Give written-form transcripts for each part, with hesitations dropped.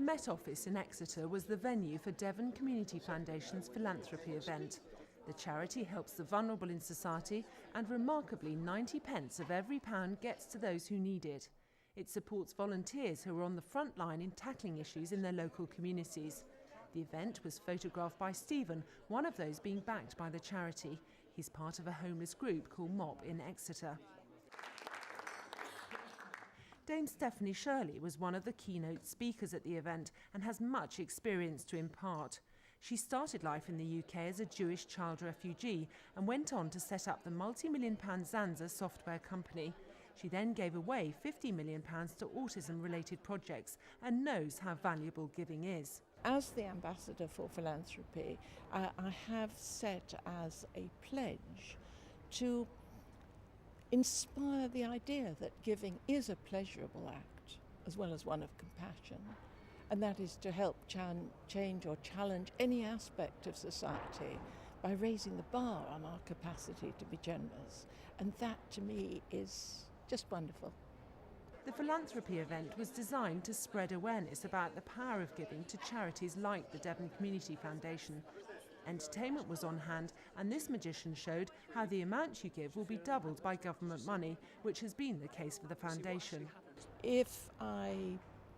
Met Office in Exeter was the venue for Devon Community Foundation's philanthropy event. The charity helps the vulnerable in society, and remarkably 90 pence of every pound gets to those who need it. It supports volunteers who are on the front line in tackling issues in their local communities. The event was photographed by Stephen, one of those being backed by the charity. He's part of a homeless group called MOP in Exeter. Dame Stephanie Shirley was one of the keynote speakers at the event and has much experience to impart. She started life in the UK as a Jewish child refugee and went on to set up the multi-million-pound Zanza software company. She then gave away £50 million to autism-related projects and knows how valuable giving is. As the Ambassador for Philanthropy, I have set as a pledge to inspire the idea that giving is a pleasurable act as well as one of compassion, and that is to help change or challenge any aspect of society by raising the bar on our capacity to be generous. And that to me is just wonderful. The philanthropy event was designed to spread awareness about the power of giving to charities like the Devon Community Foundation. Entertainment was on hand, and this magician showed how the amount you give will be doubled by government money, which has been the case for the foundation. If I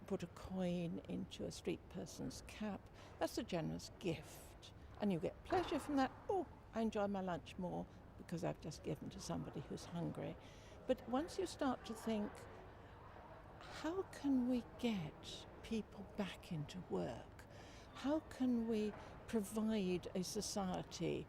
put a coin into a street person's cap, that's a generous gift, and you get pleasure from that. Oh, I enjoy my lunch more because I've just given to somebody who's hungry. But once you start to think, how can we get people back into work? How can we provide a society,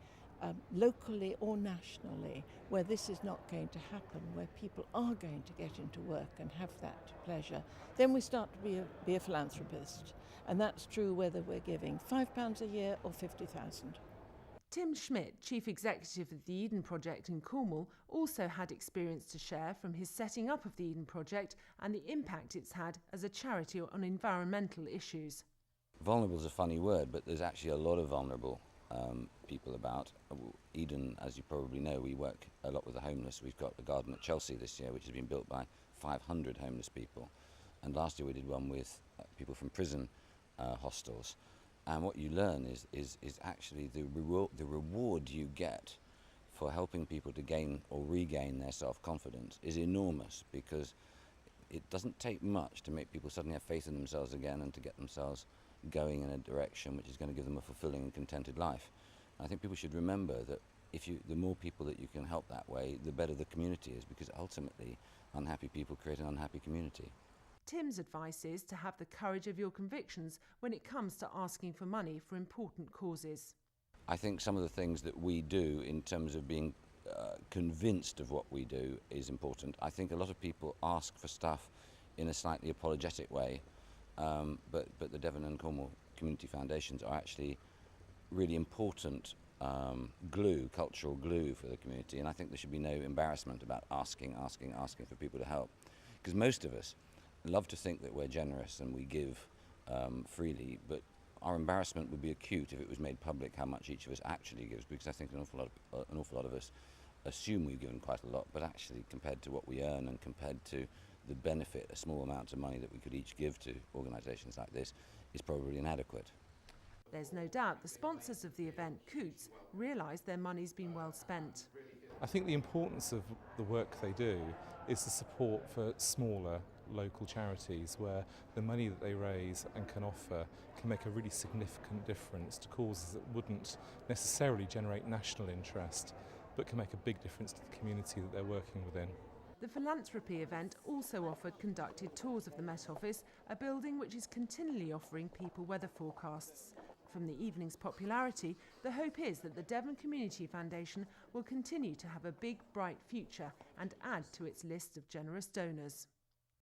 locally or nationally, where this is not going to happen, where people are going to get into work and have that pleasure? Then we start to be a philanthropist. And that's true whether we're giving £5 a year or 50,000. Tim Schmidt, Chief Executive of the Eden Project in Cornwall, also had experience to share from his setting up of the Eden Project and the impact it's had as a charity on environmental issues. Vulnerable is a funny word, but there's actually a lot of vulnerable people about. Eden, as you probably know, we work a lot with the homeless. We've got a garden at Chelsea this year, which has been built by 500 homeless people. And last year we did one with people from prison hostels. And what you learn is actually the reward you get for helping people to gain or regain their self-confidence is enormous, because it doesn't take much to make people suddenly have faith in themselves again and to get themselves going in a direction which is going to give them a fulfilling and contented life. And I think people should remember that the more people that you can help that way, the better the community is, because ultimately unhappy people create an unhappy community. Tim's advice is to have the courage of your convictions when it comes to asking for money for important causes. I think some of the things that we do in terms of being convinced of what we do is important. I think a lot of people ask for stuff in a slightly apologetic way, but the Devon and Cornwall Community Foundations are actually really important cultural glue for the community, and I think there should be no embarrassment about asking for people to help, because most of us love to think that we're generous and we give freely, but our embarrassment would be acute if it was made public how much each of us actually gives, because I think an awful lot of us assume we've given quite a lot, but actually compared to what we earn and compared to the benefit a small amount of money that we could each give to organisations like this is probably inadequate. There's no doubt the sponsors of the event, Coots, realise their money's been well spent. I think the importance of the work they do is the support for smaller local charities, where the money that they raise and can offer can make a really significant difference to causes that wouldn't necessarily generate national interest, but can make a big difference to the community that they're working within. The philanthropy event also offered conducted tours of the Met Office, a building which is continually offering people weather forecasts. From the evening's popularity, the hope is that the Devon Community Foundation will continue to have a big, bright future and add to its list of generous donors.